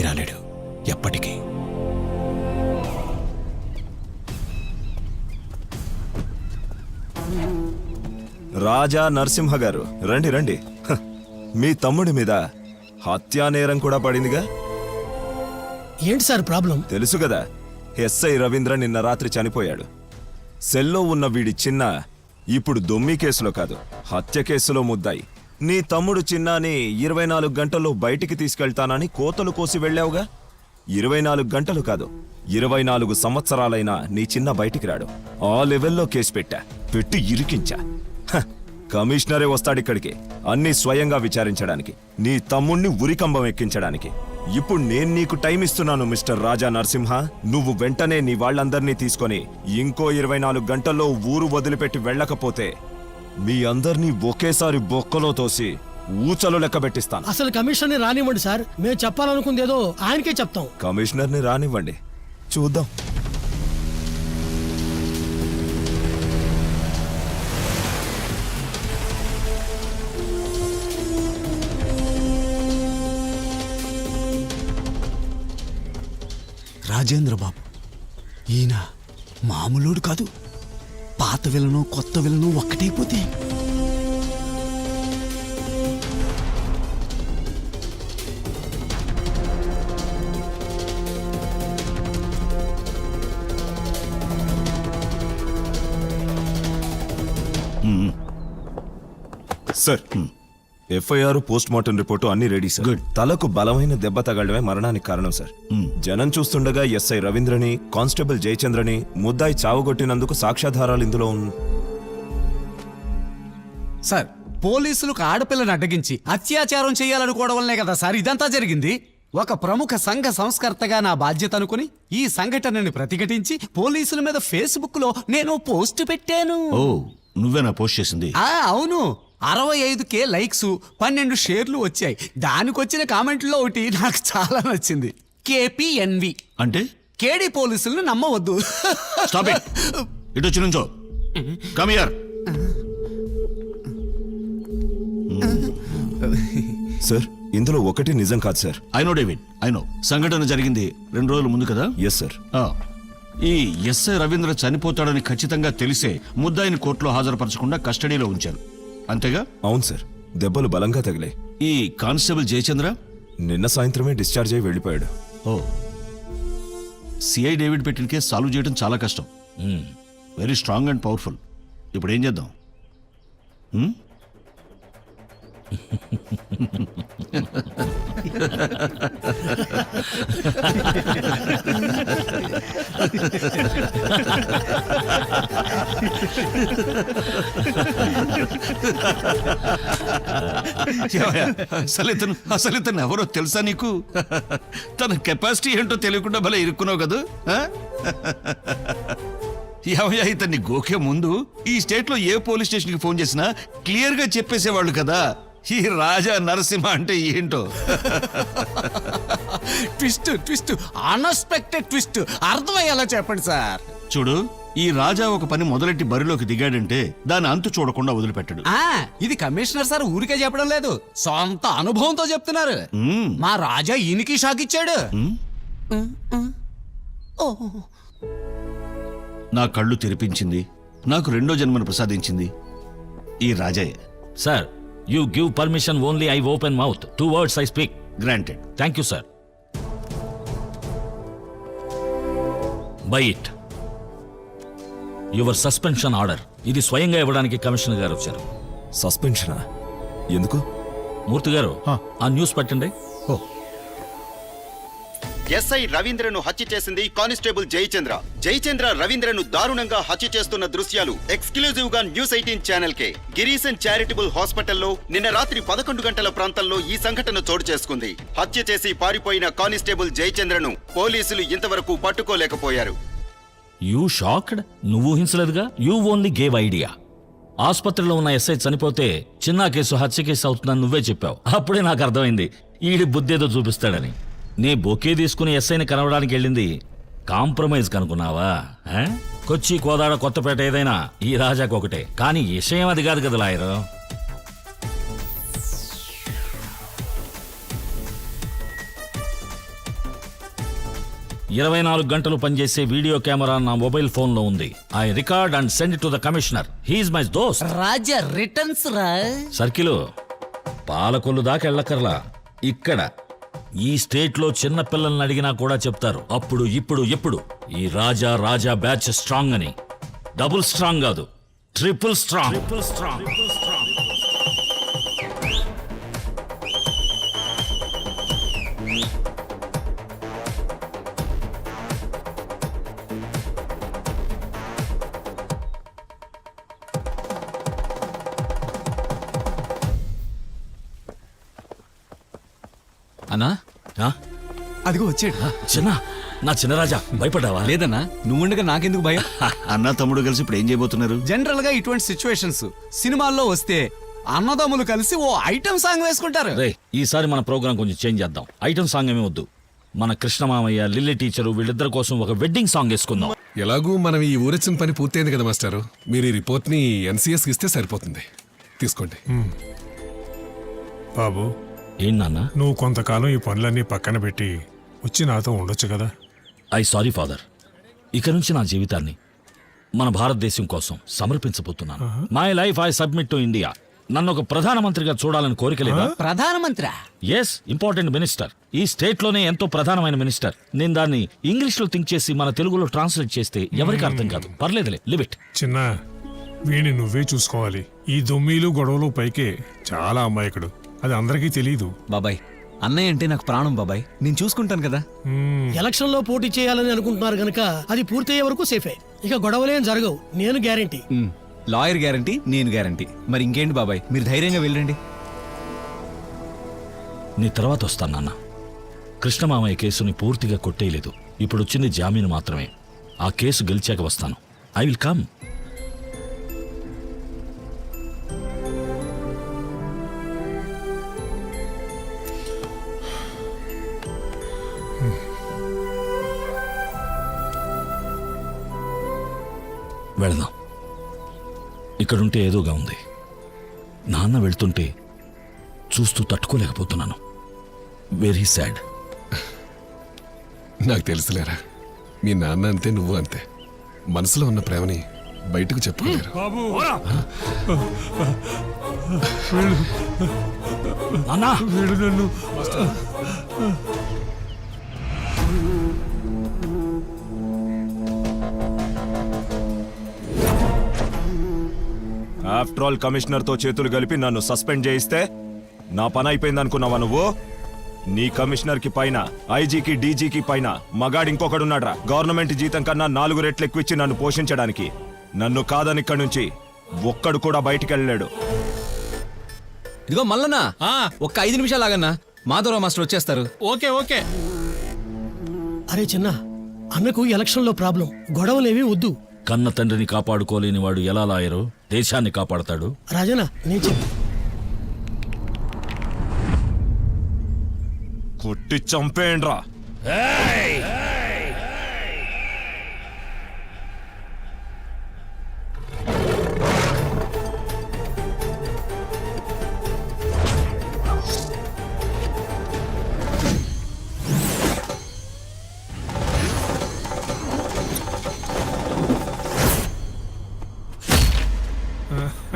బయటికి రాలేడు ఎప్పటికీ. రాజా నరసింహ గారు రండి రండి. మీ తమ్ముడి మీద హత్యానేరం కూడా పడిందిగా. ఏంటి సార్ ప్రాబ్లం? తెలుసు కదా, ఎస్ఐ రవీంద్ర నిన్న రాత్రి చనిపోయాడు. సెల్లో ఉన్న వీడి చిన్న ఇప్పుడు దొమ్మి కేసులో కాదు, హత్య కేసులో ముద్దాయి. నీ తమ్ముడు చిన్నాని 24 గంటల్లో బయటికి తీసుకెళ్తానని కోతలు కోసి వెళ్ళావుగా. 24 గంటలు కాదు, 24 సంవత్సరాలైనా నీ చిన్న బయటికి రాడు. ఆ లెవెల్లో కేసు పెట్టి ఇరికించా. కమిషనరే వస్తాడిక్కడికి అన్ని స్వయంగా విచారించడానికి, నీ తమ్ముణ్ణి ఉరికంబం ఎక్కించడానికి. ఇప్పుడు నేను నీకు టైం ఇస్తున్నాను మిస్టర్ రాజా నరసింహ. నువ్వు వెంటనే నీ వాళ్ళందర్నీ తీసుకొని ఇంకో 24 గంటల్లో ఊరు వదిలిపెట్టి వెళ్ళకపోతే మీ అందర్నీ ఒకేసారి బొక్కలో తోసి ఊచలు లెక్క పెట్టిస్తాను. అసలు కమిషనర్ని రానివ్వండి సార్, మేము చెప్పాలనుకుంది ఏదో ఆయనకే చెప్తాం. కమిషనర్ని రానివ్వండి, చూద్దాం. రాజేంద్ర బాబు ఈయన మామూలుడు కాదు. పాత విలను కొత్త విలను ఒక్కటైపోతే sir, FIR post mortem report అన్ని రెడీ సార్. గుడ్. తలకు బలమైన దెబ్బ తగలడమే మరణానికి కారణం సార్. జనం చూస్తుండగా ఎస్ఐ రవీంద్రని, కానిస్టేబుల్ జయచంద్రని ముద్దాయి చావగొట్టినందుకు సాక్ష్యాధారాలు ఇందులో సార్, పోలీసులకు ఆడపిల్లని అడ్డగించి అత్యాచారం చేయాలనుకోవడం వల్లే కదా సార్ ఇదంతా జరిగింది. ఒక ప్రముఖ సంఘ సంస్కర్తగా నా బాధ్యత అనుకుని ఈ సంఘటనని ప్రతిఘటించి పోలీసుల మీద ఫేస్బుక్ లో నేను పోస్ట్ పెట్టాను. ఓ, నువ్వేనా పోస్ట్ చేసింది? అవును. 65K లైక్స్, 12 షేర్లు వచ్చాయి. దానికొచ్చిన కామెంట్లో ఒకటి నాకు చాలా నచ్చింది. KPNV అంటే కేడి పోలీసులను నమ్మవద్దు. Stop it. ఇటు వచ్చి నుంచో. Come here. సార్, ఇందులో ఒకటి నిజం కాదు sir. I know David, I know. సంఘటన జరిగింది 2 రోజుల ముందు కదా? Yes sir. ఈ ఎస్ఐ రవీంద్ర చనిపోతాడని ఖచ్చితంగా తెలిసే ముద్దాయిని కోర్టులో హాజరుపరచకుండా కస్టడీలో ఉంచారు, అంతేగా? అవును సార్, దెబ్బలు బలంగా తగిలాయి. ఈ కానిస్టేబుల్ జయచంద్ర నిన్న సాయంత్రమే డిశ్చార్జ్ అయి వెళ్ళిపోయాడు. ఓ, సిఐ డేవిడ్ పెట్టిన కేసు సాల్వ్ చేయడం చాలా కష్టం. Very strong and powerful. ఇప్పుడు ఏం చేద్దాం? అసలు ఇతను ఎవరో తెలుసా నీకు? తన కెపాసిటీ ఏంటో తెలియకుండా భలే ఇరుక్కున్నావు కదా. ఏమయ్యా, ఇతన్ని గోకే ముందు ఈ స్టేట్ లో ఏ పోలీస్ స్టేషన్ కి ఫోన్ చేసినా క్లియర్ గా చెప్పేసేవాళ్ళు కదా ఈ రాజా నరసింహ అంటే ఏంటో. Twist unexpected twist. అర్థమయ్యేలా చెప్పండి సార్. చూడు, ఈ రాజా ఒక పని మొదలెట్టి బరిలోకి దిగాడంటే దాని అంతు చూడకుండా వదిలిపెట్టడు. ఇది కమిషనర్ సార్ ఊరికే చెప్పడం లేదు, సొంత అనుభవంతో చెప్తున్నారు. మా రాజా ఈయనకి షాక్ ఇచ్చాడు. నా కళ్ళు తెరిపించింది, నాకు 2వ జన్మను ప్రసాదించింది ఈ రాజాయే. Sir, you give permission only I open mouth. 2 words I speak. Granted. Thank you, sir. By it. Your suspension order. ఇది స్వయంగా ఇవ్వడానికి కమిషనర్ గారు వచ్చారు. సస్పెన్షనా? ఎందుకు? మూర్తి గారు ఆ న్యూస్ పట్టండి. ఎస్ఐ రవీంద్రను హత్య చేసింది కానిస్టేబుల్ జయచంద్ర. జయచంద్ర రవీంద్రను దారుణంగా హత్య చేస్తున్న దృశ్యాలు ఎక్స్క్లూజివ్ గా న్యూస్ 18 ఛానల్ కే. గిరీసన్ చారిటబుల్ హాస్పిటల్లో నిన్న రాత్రి 11 గంటల ప్రాంతంలో ఈ సంఘటన చోటు చేసుకుంది. హత్య చేసి పారిపోయిన కానిస్టేబుల్ జయచంద్రను పోలీసులు ఇంతవరకు పట్టుకోలేకపోయారు. You shocked? నువ్వు ఊహించలేదుగా. You only gave idea. ఆసుపత్రిలో ఉన్న ఎస్ఐ చనిపోతే చిన్న కేసు హత్య కేసు అవుతుందని నువ్వే చెప్పావు. అప్పుడే నాకు అర్థమైంది ఈడి బుద్ధేదో చూపిస్తాడని. నే బొకే తీసుకుని ఎస్ఐని కనవడానికి వెళ్ళింది కాంప్రమైజ్ కనుకున్నావా? కొచ్చి, కోదాడ, కొత్తపేట ఏదైనా ఈ రాజాకు ఒకటే. కానీ విషయం అది కాదు కదా లాయరు. 24 గంటలు పనిచేసే వీడియో కెమెరా నా మొబైల్ ఫోన్ లో ఉంది. I record and send to the commissioner. He's my దోస్త్. రాజా రిటర్న్స్ రా. సర్కిల్ పాలకొల్లు దాకా వెళ్ళక్కర్లా. ఇక్కడ ఈ స్టేట్ లో చిన్న పిల్లల్ని అడిగినా కూడా చెప్తారు అప్పుడు ఇప్పుడు ఎప్పుడు ఈ రాజా బ్యాచ్ స్ట్రాంగ్ అని. డబుల్ స్ట్రాంగ్ కాదు, ట్రిపుల్ స్ట్రాంగ్. అన్నా ఆ? అదిగో వచ్చాడు. చిన్న నా చిన్న రాజా భయపడ్డావా? లేదన్నా, నువ్వుండగా నాకెందుకు భయం? అన్న తమ్ముడు కలిసి ఇప్పుడు ఏం చేయబోతున్నారు? జనరల్ గా ఇటువంటి సిచ్యువేషన్స్ సినిమాల్లో వస్తే అన్నదమ్ములు కలిసి ఓ ఐటమ్ సాంగ్ వేసుకుంటారు. రే, ఈసారి మన ప్రోగ్రాం కొంచెం చేంజ్ చేద్దాం. ఐటమ్ సాంగ్ ఏమీ వద్దు. మన కృష్ణమామయ్య, లిల్లీ టీచరు వీళ్ళిద్దరి కోసం ఒక వెడ్డింగ్ సాంగ్ వేసుకుందాం. ఎలాగూ మనం ఈ ఊరొచ్చిన పని పూర్తయింది కదా మాస్టారు. మీరు ఈ రిపోర్ట్ని ఎన్సీఎస్కి ఇస్తే సరిపోతుంది. తీసుకోండి. బాబు, ఏం నాన్న? నువ్వు కొంతకాలం ఈ పనులన్నీ పక్కన పెట్టి వచ్చి నాతో ఉండొచ్చు కదా. I sorry father. ఇక నుంచి నా జీవితాన్ని మన భారతదేశం కోసం సమర్పించబోతున్నాను. My life I submit to India. నన్ను ఒక ప్రధానమంత్రిగా చూడాలని కోరిక లేదా? ప్రధానమంత్రి ఎస్, ఇంపార్టెంట్ మినిస్టర్. ఈ స్టేట్ లోనే ఎంతో ప్రధానమైన మినిస్టర్. నేను దాన్ని ఇంగ్లీష్ లో థింక్ చేసి మన తెలుగులో ట్రాన్స్లేట్ చేస్తే ఎవరికి అర్థం కాదు. పర్లేదులే, లివ్ ఇట్. చిన్న వీణి నువ్వే చూసుకోవాలి. ఈ దొమ్మీలు గొడవలు పైకే చాలా అమాయకుడు. అది అందరికీ తెలియదు. బాబాయ్, అన్నయ్య అంటే నాకు ప్రాణం బాబాయ్. నేను చూసుకుంటాను కదా. ఎలక్షన్ లో పోటీ చేయాలని అనుకుంటున్నారు గనక అది పూర్తయ్యే వరకు సేఫే. ఇక గొడవలేం జరగవు, నేను గ్యారెంటీ. లాయర్ గ్యారంటీ, నేను గ్యారంటీ. మరి ఇంకేంటి బాబాయ్, మీరు ధైర్యంగా వెళ్ళండి. నీ తర్వాత వస్తాను నాన్న. కృష్ణమామయ్య కేసుని పూర్తిగా కొట్టేయలేదు. ఇప్పుడు వచ్చింది జామీను మాత్రమే. ఆ కేసు గెలిచాక వస్తాను. I will come. వెళదాం. ఇక్కడుంటే ఏదోగా ఉంది. నాన్న వెళ్తుంటే చూస్తూ తట్టుకోలేకపోతున్నాను. Very sad. నాకు తెలుసులేరా, మీ నాన్న అంతే, నువ్వు అంతే. మనసులో ఉన్న ప్రేమని బయటకు చెప్పుకోలేరు. బాబు, నాన్నా, వీడు నన్ను ఆఫ్టర్ ఆల్ కమిషనర్ తో చేతులు కలిపి నన్ను సస్పెండ్ చేయిస్తే నా పని అయిపోయింది అనుకున్నావా నువ్వు? నీ కమిషనర్ కి పైన, ఐజీకి, డీజీకి పైన మగాడు ఇంకొకడున్నాడ్రా. గవర్నమెంట్ జీతం కన్నా 4 రెట్లు ఎక్కువిచ్చి నన్ను పోషించడానికి. నన్ను కాదని ఇక్కడి నుంచి ఒక్కడు కూడా బయటికి వెళ్ళలేడు. ఇదిగో మల్లన్నా, ఒక్క 5 నిమిషాలు ఆగన్నా. మాధవరావు మాస్టర్ వచ్చేస్తారు. ఓకే. అరే చిన్న, అన్నకు ఎలక్షన్ లో ప్రాబ్లం. గొడవలేవి వద్దు. కన్న తండ్రిని కాపాడుకోలేని వాడు ఎలా లాయరు దేశాన్ని కాపాడతాడు? రాజనా, నేను చెప్పు. కొట్టి చంపేయండ్రా.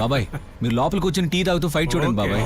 బాబాయ్, మీరు లోపలికి వచ్చిన టీ తాగుతూ ఫైట్ చూడండి బాబాయ్.